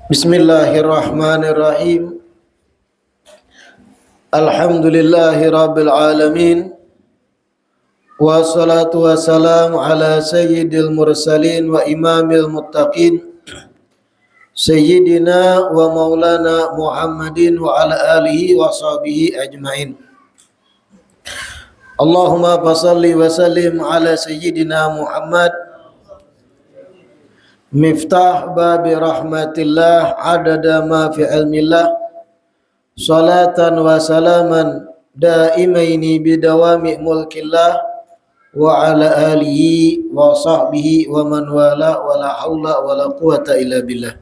Bismillahirrahmanirrahim. Alhamdulillahi rabbil alamin. Wassalatu wassalamu ala sayyidil mursalin wa imamil muttaqin. Sayyidina wa maulana Muhammadin wa ala alihi wa sahbihi ajmain. Allahumma fasalli wa sallim ala sayyidina Muhammad miftah babi rahmatillah adada ma fi ilmillah salatan wa salaman daimaini bidawami mulkillah wa ala alihi wa sahbihi wa man wala wa la hawla wa la quwata illa billah.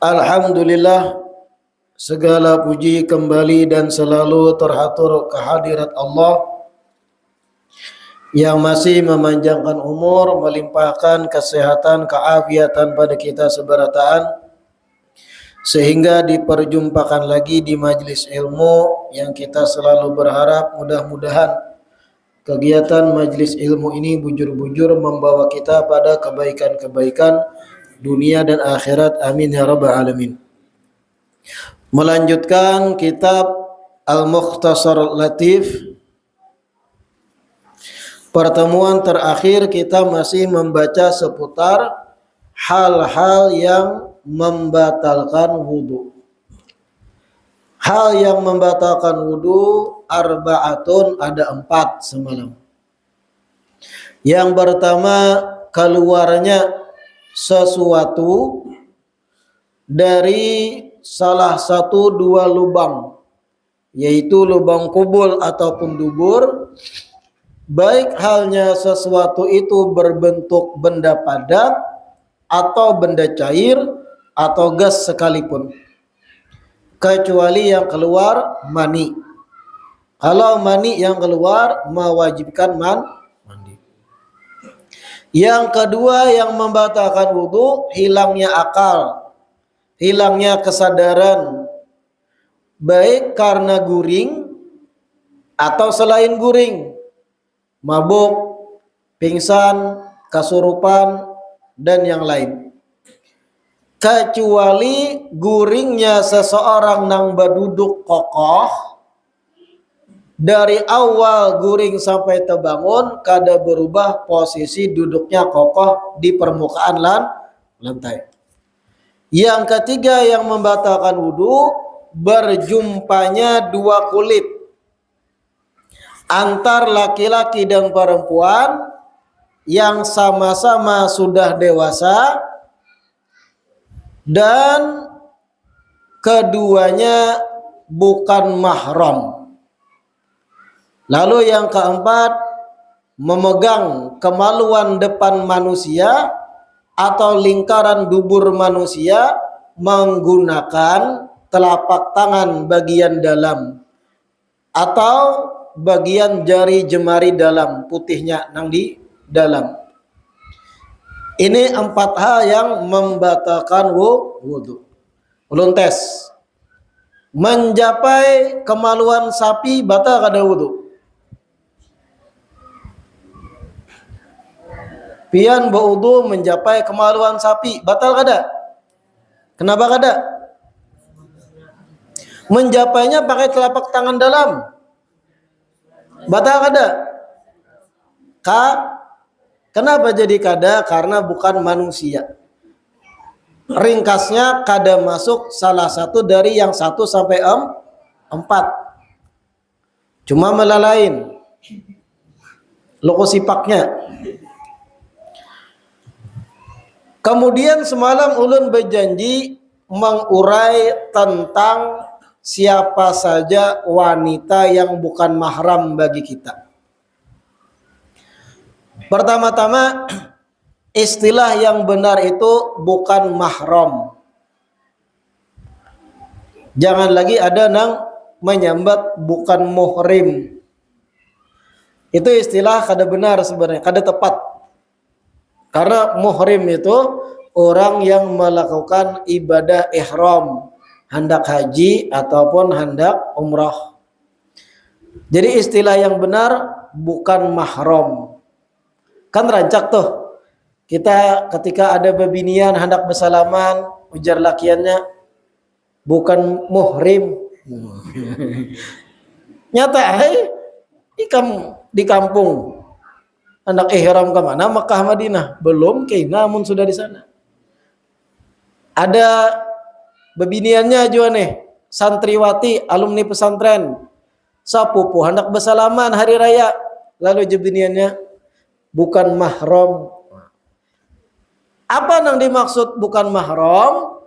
Alhamdulillah, segala puji kembali dan selalu terhatur kehadirat Allah yang masih memanjangkan umur, melimpahkan kesehatan, keafiatan pada kita seberataan, sehingga diperjumpakan lagi di majlis ilmu yang kita selalu berharap mudah-mudahan kegiatan majlis ilmu ini bujur-bujur membawa kita pada kebaikan-kebaikan dunia dan akhirat. Amin ya rabbal alamin. Melanjutkan kitab Al-Mukhtasar Latif. Pertemuan terakhir kita masih membaca seputar hal-hal yang membatalkan wudu. Hal yang membatalkan wudu arba'atun, ada 4 semalam. Yang pertama, keluarnya sesuatu dari salah satu 2 lubang, yaitu lubang kubul ataupun dubur. Baik halnya sesuatu itu berbentuk benda padat atau benda cair atau gas sekalipun, kecuali yang keluar mani. Kalau mani yang keluar mewajibkan mandi. Yang kedua yang membatalkan wudu, hilangnya akal, hilangnya kesadaran, baik karena guring atau selain guring, mabuk, pingsan, kasurupan, dan yang lain. Kecuali guringnya seseorang nang berduduk kokoh, dari awal guring sampai terbangun kada berubah posisi duduknya kokoh di permukaan lantai. Yang ketiga yang membatalkan wudu, berjumpanya 2 kulit antar laki-laki dan perempuan yang sama-sama sudah dewasa dan keduanya bukan mahram. Lalu yang keempat, memegang kemaluan depan manusia atau lingkaran dubur manusia menggunakan telapak tangan bagian dalam atau bagian jari jemari dalam, putihnya nang di dalam. Ini 4 hal yang membatalkan wudu. Ulun tes. Mencapai kemaluan sapi batal kada wudu. Pian berwudu mencapai kemaluan sapi batal kada? Kenapa kada? Mencapainya pakai telapak tangan dalam. Batal kada? Kenapa jadi kada? Karena bukan manusia. Ringkasnya kada masuk salah satu dari yang 1 sampai 4. Cuma melalain loko sipaknya. Kemudian semalam ulun berjanji mengurai tentang siapa saja wanita yang bukan mahram bagi kita. Pertama-tama, istilah yang benar itu bukan mahram. Jangan lagi ada nang menyambat bukan muhrim. Itu istilah kada benar sebenarnya, kada tepat. Karena muhrim itu orang yang melakukan ibadah ihram, hendak haji ataupun hendak umrah. Jadi istilah yang benar bukan mahram. Kan rancak tuh. Kita ketika ada bebinian hendak bersalaman, ujar lakiannya, bukan muhrim. Nyata, ikam di kampung, hendak ihram ke mana? Makkah, Madinah. Belum, namun sudah di sana. Ada bebiniannya juga nih, santriwati, alumni pesantren, sapupu hendak bersalaman hari raya, lalu bebiniannya bukan mahram. Apa yang dimaksud bukan mahram?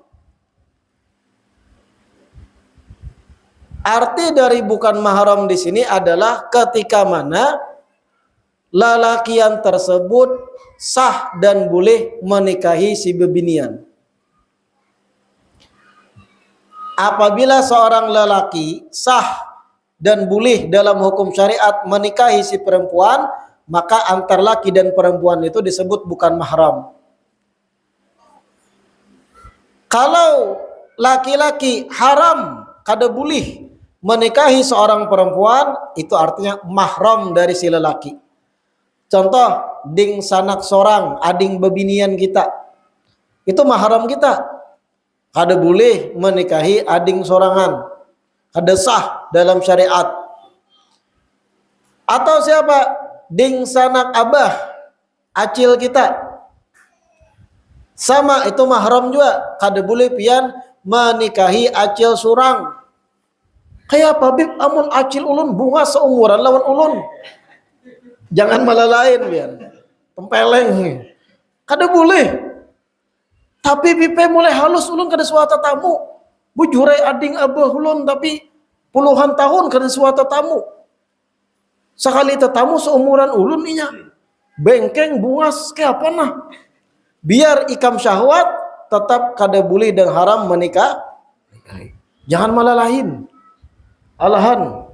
Arti dari bukan mahram di sini adalah ketika mana lelakian tersebut sah dan boleh menikahi si bebinian. Apabila seorang lelaki sah dan boleh dalam hukum syariat menikahi si perempuan, maka antar laki dan perempuan itu disebut bukan mahram. Kalau laki-laki haram kada boleh menikahi seorang perempuan, itu artinya mahram dari si lelaki. Contoh, ding sanak sorang, ading bebinian kita, itu mahram kita. Kada boleh menikahi ading sorangan, kada sah dalam syariat. Atau siapa? Ding sanak abah, acil kita, sama itu mahram juga. Kada boleh pian menikahi acil surang. Kayak apa bib, amun acil ulun bunga seumuran lawan ulun, jangan malah lain pian tempeleng, kada boleh. Tapi pipe mulai halus ulun kada suatu tamu, bujurai ading abah ulun tapi puluhan tahun kada suatu tamu. Sekali tetamu seumuran ulun inya bengkeng bungas kayak apa nah. Biar ikam syahwat tetap kada boleh dan haram menikah. Jangan malah lain. Alahan.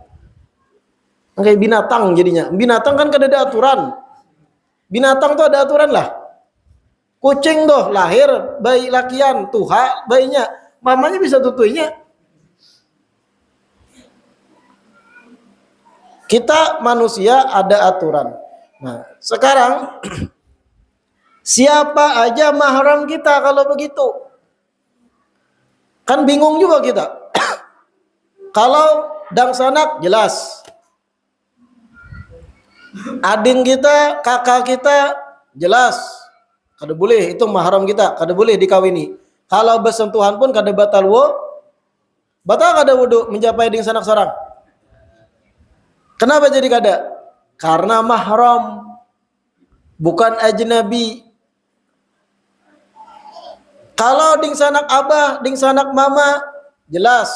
Kayak binatang jadinya. Binatang kan kada ada aturan. Binatang tuh ada aturan lah. Kucing tuh lahir bayi lakian, tuha bayinya, mamanya bisa tutuinya. Kita manusia ada aturan. Nah, sekarang siapa aja mahram kita kalau begitu? Kan bingung juga kita. Kalau dang sanak jelas. Ading kita, kakak kita jelas. Kada boleh, itu mahram kita, kada boleh dikawini. Kalau bersentuhan pun kada batal batal kada wudu mencapai ding sanak sorang. Kenapa jadi kada? Karena mahram, bukan ajnabi. Kalau ding sanak abah, ding sanak mama, jelas.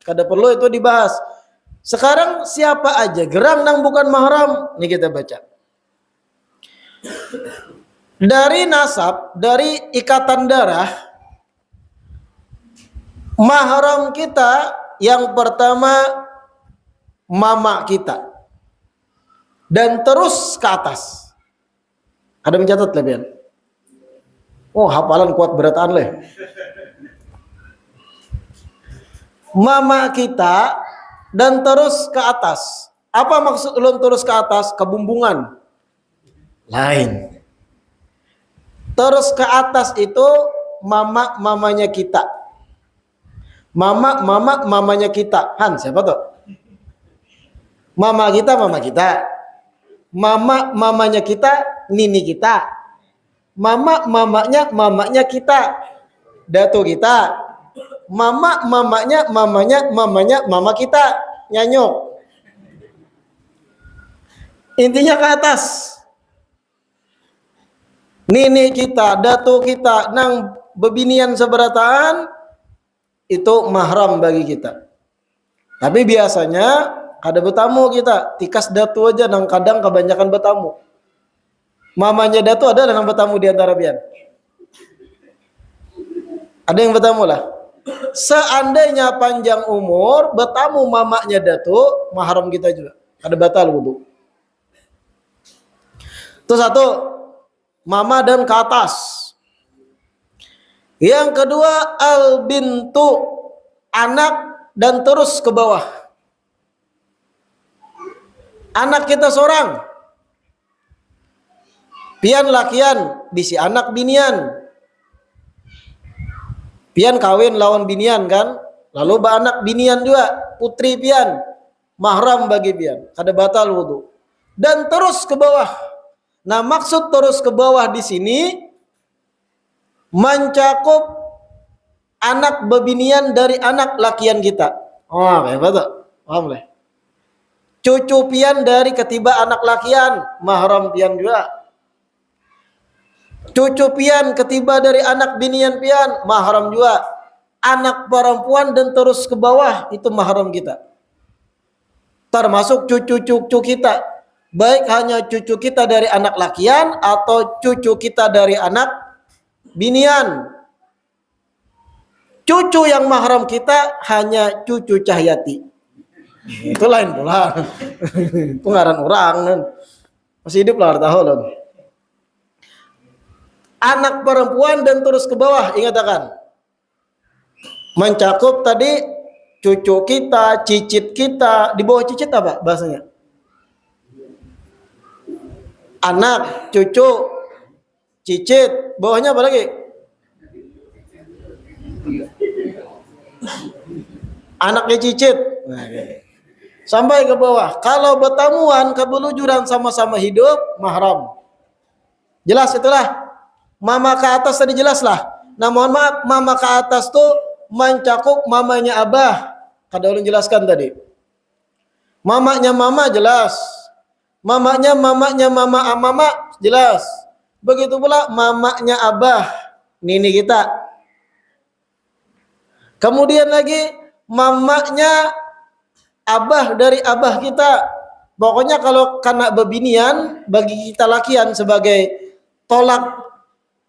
Kada perlu itu dibahas. Sekarang siapa aja gerang nang bukan mahram, nih kita baca. Dari nasab, dari ikatan darah, mahram kita yang pertama mama kita, dan terus ke atas. Ada mencatat lebihan? Oh, hafalan kuat berataan leh. Mama kita dan terus ke atas. Apa maksud ulun terus ke atas? Kebumbungan. Lain. Terus ke atas itu mamanya kita. Mamanya kita. Han, siapa tuh? Mama kita. Mamanya kita, nini kita. Mamanya kita. Datu kita. Mamanya mama kita. Nyanyok. Intinya ke atas. Nini kita, datu kita, nang bebinian seberataan, itu mahram bagi kita. Tapi biasanya kada bertamu kita, tikas datu aja, nang kadang kebanyakan bertamu. Mamanya datu ada nang bertamu di antara pian. Ada yang bertamu lah. Seandainya panjang umur, bertamu mamanya datu, mahram kita juga. Kada batal wudu. Itu satu, mama dan ke atas. Yang kedua, al bintu, anak dan terus ke bawah. Anak kita seorang, Pian lakian bisi anak binian. Pian kawin lawan binian kan? Lalu ba anak binian juga, putri pian, mahram bagi pian, kada batal wudu. Dan terus ke bawah. Nah, maksud terus ke bawah di sini mencakup anak bebinian dari anak lakian kita. Oh, kayak betul. Paham lah. Cucu pian dari ketiba anak lakian, mahram pian juga. Cucu pian ketiba dari anak binian pian, mahram juga. Anak perempuan dan terus ke bawah itu mahram kita. Termasuk cucu-cucu kita. Baik hanya cucu kita dari anak lakian atau cucu kita dari anak binian. Cucu yang mahram kita hanya cucu Cahyati. Itu lain pula. Itu ngaran orang kan. Masih hidup lah tahu loh. Anak perempuan dan terus ke bawah, ingat akan. Mencakup tadi cucu kita, cicit kita. Di bawah cicit apa bahasanya? Anak, cucu, cicit. Bawahnya apa lagi? Anaknya cicit. Sampai ke bawah. Kalau bertamuan, kebelujuran sama-sama hidup, mahram. Jelas itulah. Mama ke atas tadi jelas lah. Nah, mohon maaf, mama ke atas tuh mencakup mamanya abah. Kada ulun jelaskan tadi. Mamanya mama jelas. Mamanya mama jelas. Begitu pula mamanya abah, nini kita. Kemudian lagi mamanya abah dari abah kita. Pokoknya kalau kena bebinian bagi kita lakian sebagai tolak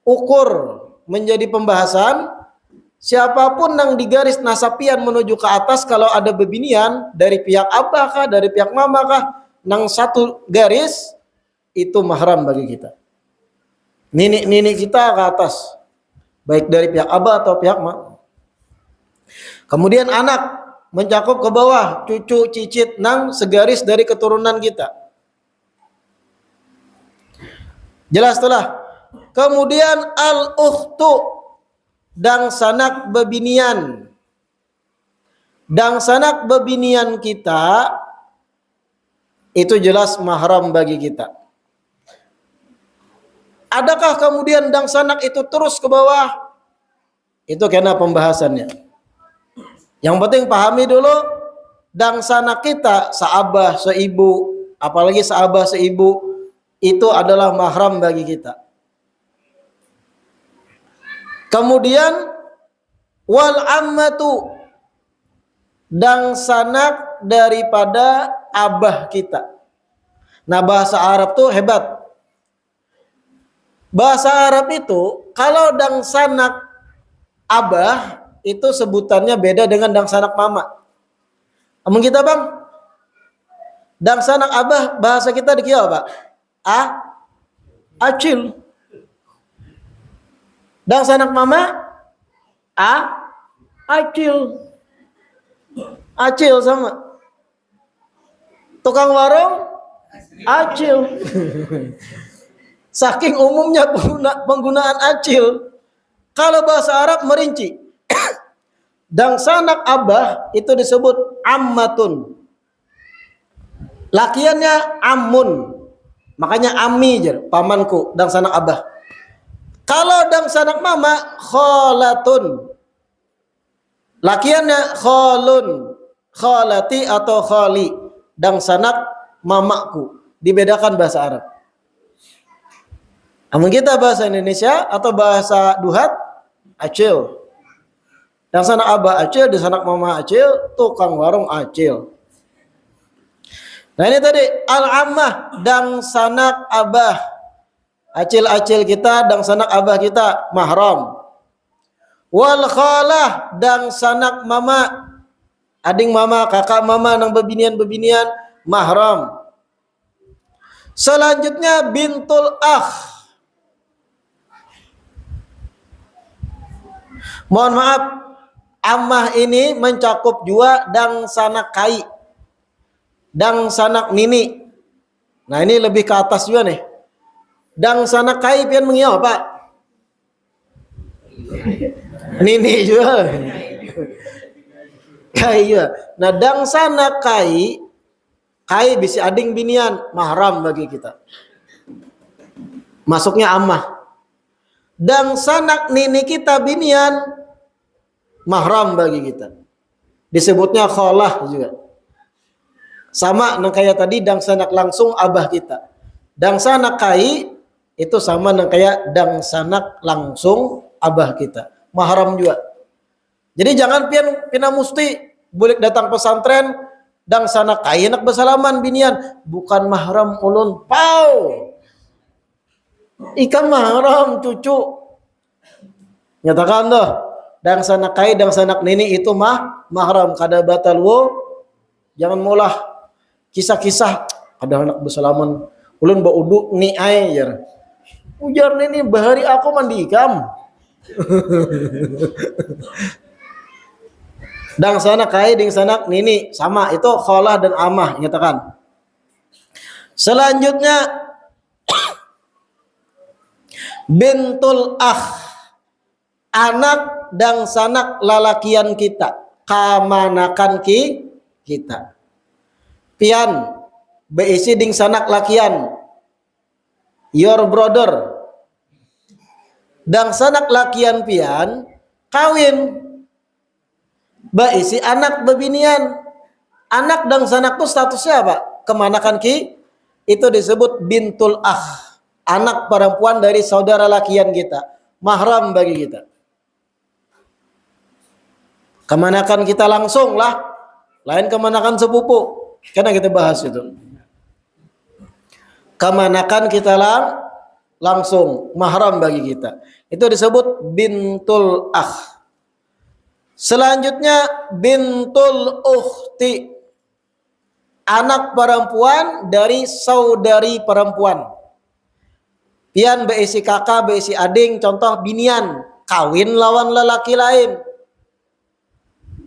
ukur menjadi pembahasan, siapapun yang digaris nasapian menuju ke atas kalau ada bebinian dari pihak abah kah, dari pihak mama kah, nang satu garis itu mahram bagi kita. Nini kita ke atas, baik dari pihak abah atau pihak mama. Kemudian anak mencakup ke bawah, cucu, cicit, nang segaris dari keturunan kita. Jelas telah. Kemudian al-ukhtu, dang sanak bebinian. Dang sanak bebinian kita itu jelas mahram bagi kita. Adakah kemudian dang sanak itu terus ke bawah? Itu karena pembahasannya. Yang penting pahami dulu, dang sanak kita seabah, seibu, apalagi seabah, seibu, itu adalah mahram bagi kita. Kemudian wal ammatu, dang sanak daripada abah kita. Nah, bahasa Arab tuh hebat. Bahasa Arab itu kalau dang sanak abah itu sebutannya beda dengan dang sanak mama. Amun kita bang, dang sanak abah bahasa kita dikira apa? Acil. Dang sanak mama, acil. Acil sama. Tukang warung, acil. Saking umumnya penggunaan acil. Kalau bahasa Arab merinci. Dang sanak abah itu disebut ammatun. Lakiannya ammun. Makanya ammi jer, pamanku, dang sanak abah. Kalau dang sanak mama, kholatun. Lakiannya kholun, kholati atau kholi. Dang sanak mamaku. Dibedakan bahasa Arab. Namun kita bahasa Indonesia atau bahasa Duhat, acil. Dang sanak abah acil, dang sanak mama acil, tukang warung acil. Nah ini tadi al-ammah, dang sanak abah. Acil-acil kita, dang sanak abah kita, mahram. Wal khalah, dang sanak mama, ading mama, kakak mama, nang bebinian-bebinian, mahram. Selanjutnya bintul akh. Mohon maaf, ammah ini mencakup juga dang sanak kai, dang sanak nini. Nah ini lebih ke atas juga nih. Dang sana kai pian mengiau Pak. Nini juga. Kai juga. Nah, dang sana kai bisi ading binian mahram bagi kita. Masuknya amah. Dang sanak nini kita binian mahram bagi kita. Disebutnya kholah juga. Sama nang kayak tadi dang sanak langsung abah kita. Dang sanak kai itu sama nang kayak dang sanak langsung abah kita. Mahram juga. Jadi jangan pina musti boleh datang pesantren dang sanak kai nak bersalaman binian, bukan mahram ulun pau. Ikan mahram cucu. Nyatakan dah dang sanak kai dang sanak nini itu mahram kada batal wo. Jangan mulah kisah-kisah ada anak bersalaman ulun bau uduk ni ai jar. Ujar nini bahari aku mandi ikam. Dang sanak kai ding sanak nini sama itu kholah dan amah nyatakan. Selanjutnya bintul anak dang sanak lalakian kita, kamanakan kita. Pian beisi ding sanak lakian, your brother. Dang sanak lakian pian kawin. Beisi anak bebinian. Anak dang sanak itu statusnya apa? Kemanakan itu disebut bintul anak perempuan dari saudara lakian kita, mahram bagi kita. Kemanakan kita langsung lah, lain kemanakan sepupu. Karena kita bahas itu. Kemanakan kita langsung, mahram bagi kita. Itu disebut bintul Selanjutnya bintul ukhti, anak perempuan dari saudari perempuan. Pian beisi kakak, beisi ading, contoh binian, kawin lawan lelaki lain.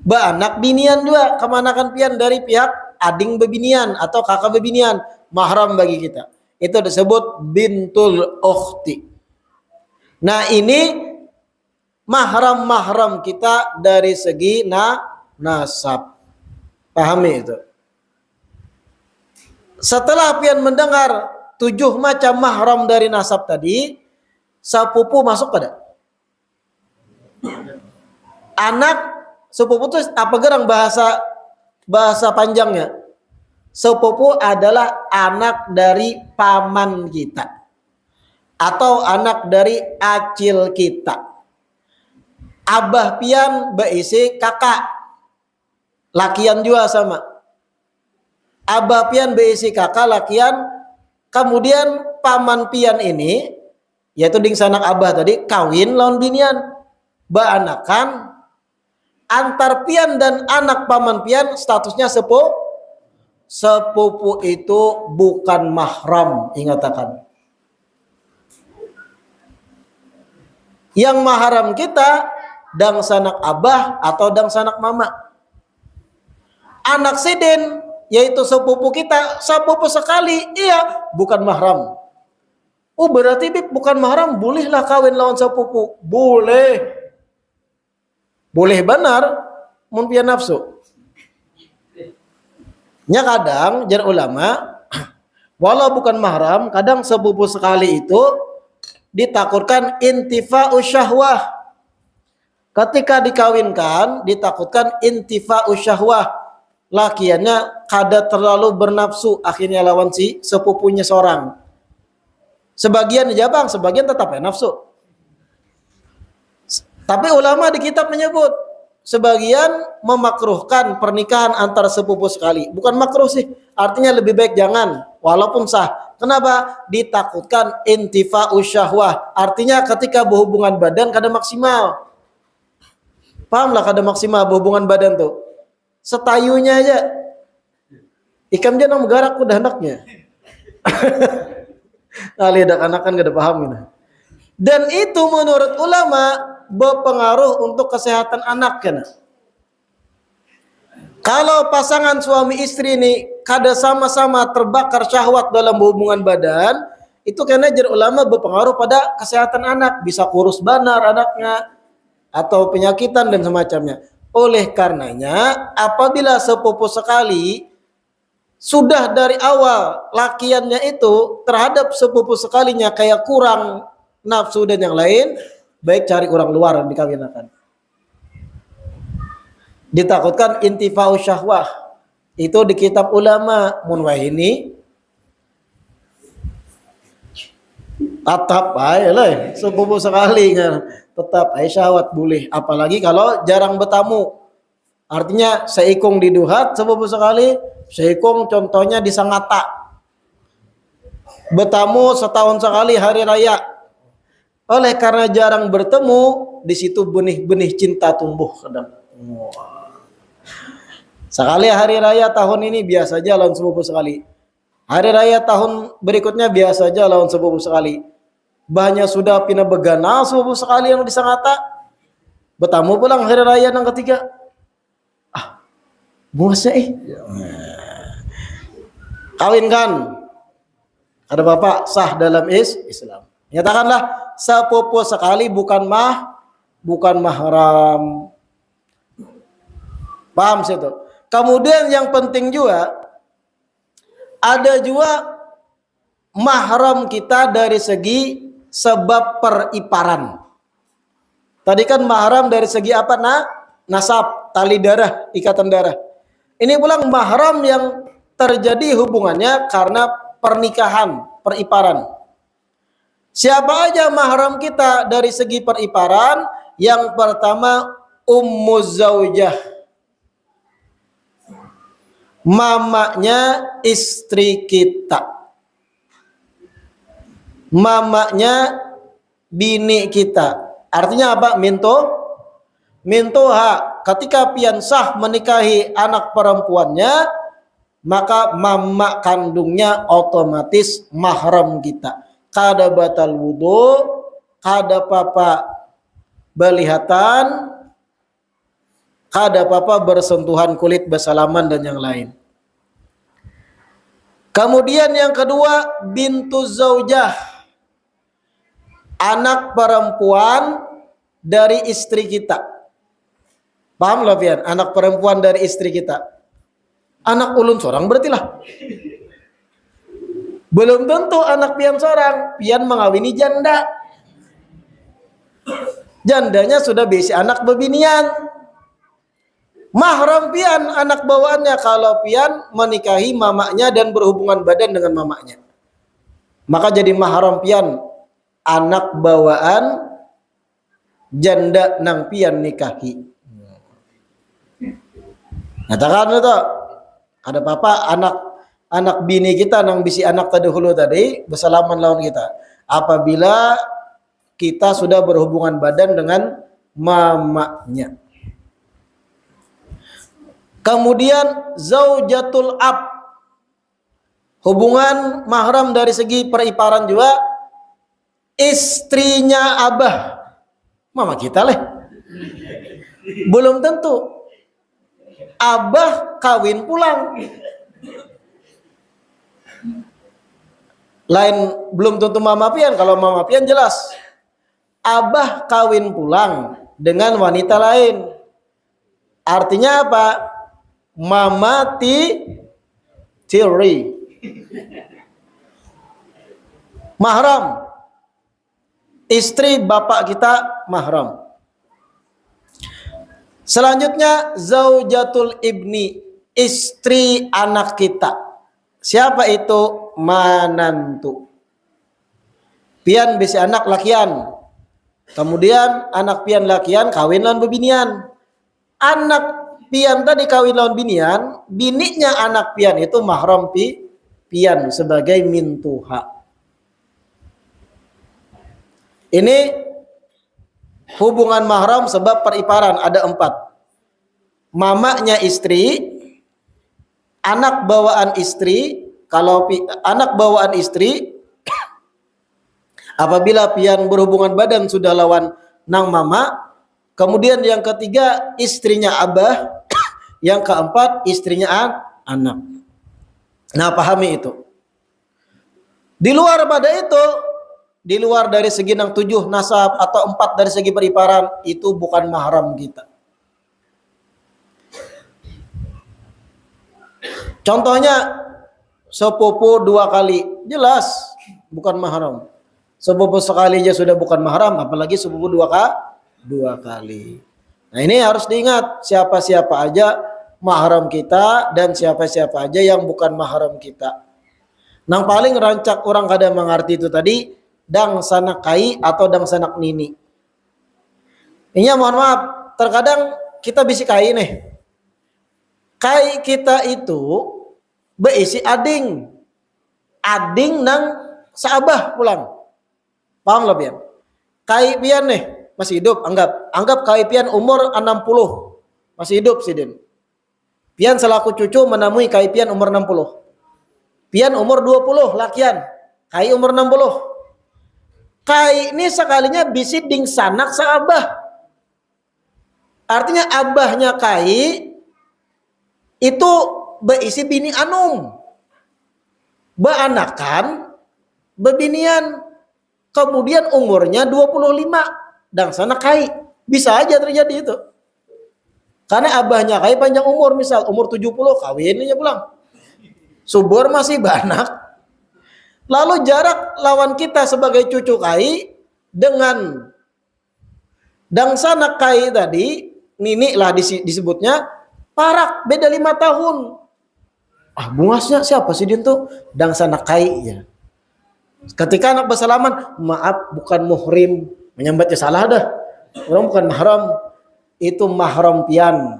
Anak binian juga, kemanakan pian dari pihak ading bebinian atau kakak bebinian, mahram bagi kita. Itu disebut bintul ukhti. Nah ini mahram-mahram kita dari segi nasab. Pahami itu. Setelah pian mendengar 7 macam mahram dari nasab tadi, sepupu masuk pada anak sepupu itu apa gerang bahasa panjangnya? Sepupu adalah anak dari paman kita atau anak dari acil kita. Abah pian beisi kakak, lakian juga sama. Abah pian beisi kakak lakian, kemudian paman pian ini, yaitu ding sanak abah tadi, kawin lawan binian, baanakan, antar pian dan anak paman pian statusnya sepupu itu bukan mahram, ingatakan. Yang mahram kita dang sanak abah atau dang sanak mama. Anak sidin yaitu sepupu kita, sepupu sekali, iya bukan mahram. Oh berarti bukan mahram, bolehlah kawin lawan sepupu, boleh benar, mun pian nafsu. Nya kadang jar ulama, walau bukan mahram, kadang sepupu sekali itu ditakutkan intifa'u syahwah. Ketika dikawinkan, ditakutkan intifa'u syahwah. Lakiannya kada terlalu bernafsu, akhirnya lawan si sepupunya seorang. Sebagian dijabang, sebagian tetap nafsu. Tapi ulama di kitab menyebut, sebagian memakruhkan pernikahan antara sepupu sekali. Bukan makruh sih, artinya lebih baik jangan, walaupun sah. Kenapa? Ditakutkan intifa'u syahwah. Artinya ketika berhubungan badan kada maksimal. Pahamlah kada maksimal berhubungan badan tuh. Setayunya aja. Ikam jangan menggarak udah anaknya. Lihat anak kan kada paham ini. Dan itu menurut ulama berpengaruh untuk kesehatan anak kan. Kalau pasangan suami istri ini kada sama-sama terbakar syahwat dalam hubungan badan, itu karena jar ulama berpengaruh pada kesehatan anak, bisa kurus banar anaknya atau penyakitan dan semacamnya. Oleh karenanya apabila sepupu sekali sudah dari awal lakiannya itu terhadap sepupu sekalinya kayak kurang nafsu dan yang lain, baik cari orang luar yang dikawinkan. Ditakutkan intifau syahwah. Itu di kitab ulama munwahini tetap aja sepupu sekali kan, tetap syahwat boleh, apalagi kalau jarang bertamu. Artinya seikung di duhat sepupu sekali, seikung contohnya di Sangata, bertamu setahun sekali hari raya. Oleh karena jarang bertemu, di situ benih-benih cinta tumbuh kadang. Sekali hari raya tahun ini biasa aja lawan sepupu sekali. Hari raya tahun berikutnya biasa aja lawan sepupu sekali. Banyak sudah pina begana sepupu sekali yang di Sangata. Bertamu pulang hari raya yang ketiga. Bosnya kawinkan. Ada bapak sah dalam Islam. Nyatakanlah sepupu sekali bukan mahram. Paham situ? Kemudian yang penting juga ada juga mahram kita dari segi sebab periparan. Tadi kan mahram dari segi apa? Nasab, tali darah, ikatan darah. Ini pulang mahram yang terjadi hubungannya karena pernikahan, periparan. Siapa aja mahram kita dari segi periparan? Yang pertama Ummuz Zaujah, mamanya istri kita, mamanya bini kita. Artinya apa? Mintoha, ketika pian sah menikahi anak perempuannya, maka mama kandungnya otomatis mahram kita. Kada batal wudu, kada papa balihatan, kada papa bersentuhan kulit, bersalaman dan yang lain. Kemudian yang kedua bintu zaujah, anak perempuan dari istri kita. Paham lah pian? Anak perempuan dari istri kita. Anak ulun seorang berarti lah. Belum tentu anak pian seorang, pian mengawini janda. Jandanya sudah besi anak bebinian. Mahram pian anak bawaannya kalau pian menikahi mamanya dan berhubungan badan dengan mamanya. Maka jadi mahram pian anak bawaan janda nang pian nikahi. Katakan itu ada papa anak bini kita nang bisi anak terdahulu tadi bersalaman lawan kita. Apabila kita sudah berhubungan badan dengan mamanya. Kemudian zaujatul ab, hubungan mahram dari segi periparan juga istrinya abah, mama kita leh. Belum tentu abah kawin pulang, lain belum tentu mama pian. Kalau mama pian jelas abah kawin pulang dengan wanita lain. Artinya apa? Mama tiri mahram, istri bapak kita mahram. Selanjutnya zaujatul ibni, istri anak kita. Siapa itu? Manantu. Pian bisi anak lakian. Kemudian anak pian lakian kawin lan bebinian. Anak pian tadi kawin lawan binian, biniknya anak pian itu mahram pian sebagai mintuha. Ini hubungan mahram sebab periparan ada 4. Mamanya istri, anak bawaan istri. Kalau anak bawaan istri, apabila pian berhubungan badan sudah lawan nang mama. Kemudian yang ketiga istrinya abah. Yang keempat istrinya anak. Nah, pahami itu. Di luar pada itu, di luar dari segi nang 7 nasab atau 4 dari segi periparan, itu bukan mahram kita. Contohnya sepupu 2 kali, jelas bukan mahram. Sepupu sekali aja sudah bukan mahram, apalagi sepupu 2 kali. Nah ini harus diingat, siapa-siapa aja mahram kita dan siapa-siapa aja yang bukan mahram kita. Nang paling rancak orang kada mengerti itu tadi, dang sanak kai atau dang sanak nini. Ini mohon maaf, terkadang kita bisi kai nih. Kai kita itu berisi ading. Ading nang saabah pulang. Paham lah pian? Kai pian nih masih hidup, anggap kai pian umur 60. Masih hidup sih Din. Pian selaku cucu menemui kai pian umur 60. Pian umur 20 lakian. Kai umur 60. Kai ini sekalinya bisi ding sanak saabah. Artinya abahnya kai itu berisi bini anum, beanakan, bebinian, kemudian umurnya 25, dan sana kai. Bisa aja terjadi itu. Karena abahnya kai panjang umur, misal umur 70, kawinnya pulang. Subur masih banak. Lalu jarak lawan kita sebagai cucu kai dengan dang sana kai tadi, nini lah disebutnya, parak, beda 5 tahun. Bungasnya siapa sih dia tuh? Dang sanak kai ya. Ketika anak bersalaman, maaf bukan muhrim, menyambatnya salah dah. Orang bukan mahram, itu mahram pian.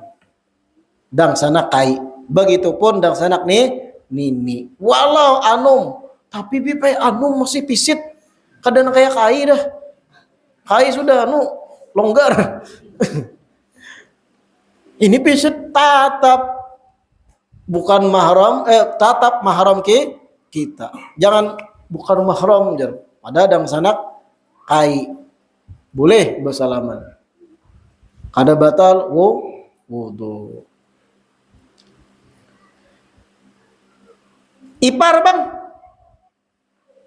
Dang sanak kai. Begitupun dang sanak nih nini. Walau anum, tapi bipai anum masih pisit. Kadang kayak kai dah. Kai sudah longgar. Ini pisit tatap bukan mahram, tatap mahram kita. Jangan bukan mahram jar. Pada dang sanak kai. Boleh bersalaman. Kada batal wudu. Ipar bang.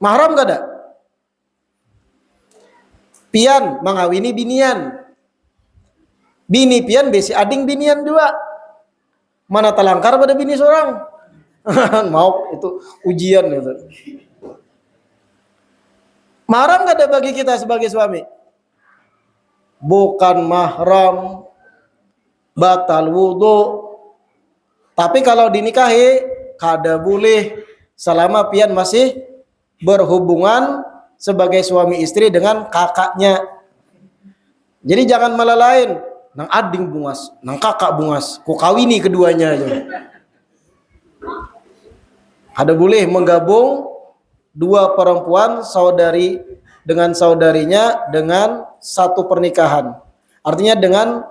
Mahram kada? Pian mengawini binian. Bini pian besi ading binian dua. Mana talangkar pada bini seorang. Mau itu ujian itu. Mahram gak ada bagi kita sebagai suami? Bukan mahram, batal wudu. Tapi kalau dinikahi kada boleh selama pian masih berhubungan sebagai suami istri dengan kakaknya. Jadi jangan malah lain. Nang ading bungas, nang kakak bungas, ku kawini keduanya aja. Ada boleh menggabung 2 perempuan saudari dengan saudarinya dengan satu pernikahan. Artinya dengan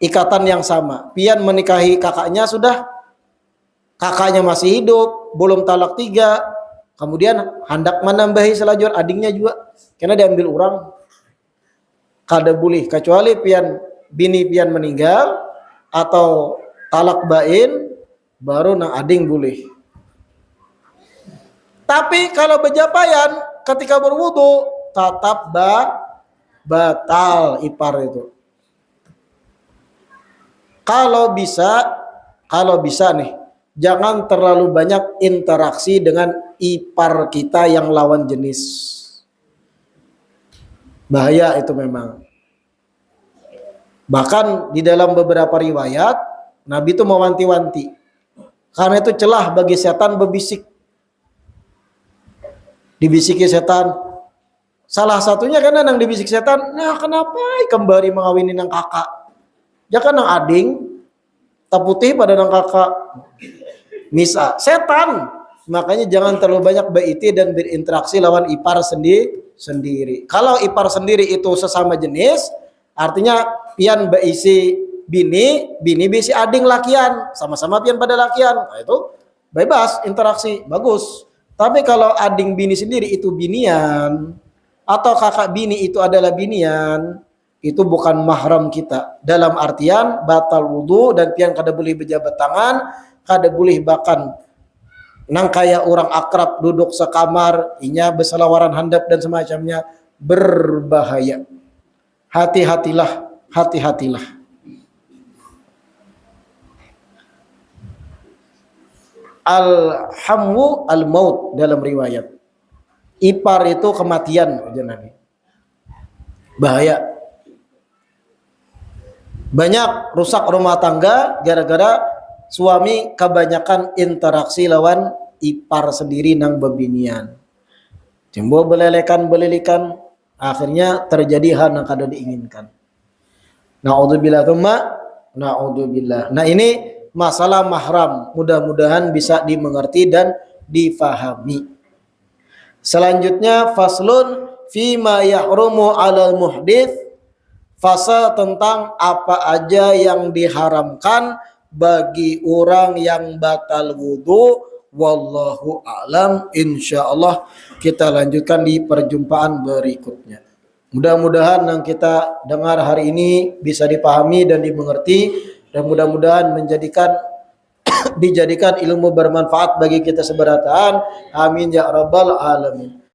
ikatan yang sama. Pian menikahi kakaknya sudah, kakaknya masih hidup, belum talak 3, kemudian hendak menambahi selajur adingnya juga, karena diambil orang. Kada boleh kecuali bini pian meninggal atau talak bain, baru nang ading boleh. Tapi kalau berjapaian ketika berwudu tetap batal ipar itu. Kalau bisa nih, jangan terlalu banyak interaksi dengan ipar kita yang lawan jenis. Bahaya itu memang. Bahkan di dalam beberapa riwayat Nabi itu mewanti-wanti. Karena itu celah bagi setan berbisik. Dibisiki setan. Salah satunya kan nang dibisik setan, nah kenapa kembali mengawini nang kakak? Ya kan nang ading, tak putih pada nang kakak. Misa setan. Makanya jangan terlalu banyak beriti dan berinteraksi lawan ipar sendiri. Kalau ipar sendiri itu sesama jenis, artinya pian beisi bini beisi ading lakian, sama-sama pian pada lakian. Nah, itu bebas interaksi, bagus. Tapi kalau ading bini sendiri itu binian, atau kakak bini itu adalah binian, itu bukan mahram kita. Dalam artian batal wudu dan pian kada boleh berjabat tangan, kada boleh bahkan Nang kayak orang akrab duduk sekamar, inya beselawaran handap dan semacamnya, berbahaya. Hati-hatilah, hati-hatilah. Al-hamu al-maut dalam riwayat. Ipar itu kematian, ujar Nabi. Bahaya. Banyak rusak rumah tangga gara-gara suami kebanyakan interaksi lawan ipar sendiri nang bebinian. Cembo belelekan, akhirnya terjadi hal yang kada diinginkan. Na'udzubillah tsumma na'udzubillah. Nah, ini masalah mahram, mudah-mudahan bisa dimengerti dan difahami. Selanjutnya faslun fima yahrumu 'alal muhdits, fase tentang apa aja yang diharamkan bagi orang yang batal wudu. Wallahu a'lam. Insyaallah kita lanjutkan di perjumpaan berikutnya. Mudah-mudahan yang kita dengar hari ini bisa dipahami dan dimengerti, dan mudah-mudahan dijadikan ilmu bermanfaat bagi kita seberataan. Amin ya rabbal alamin.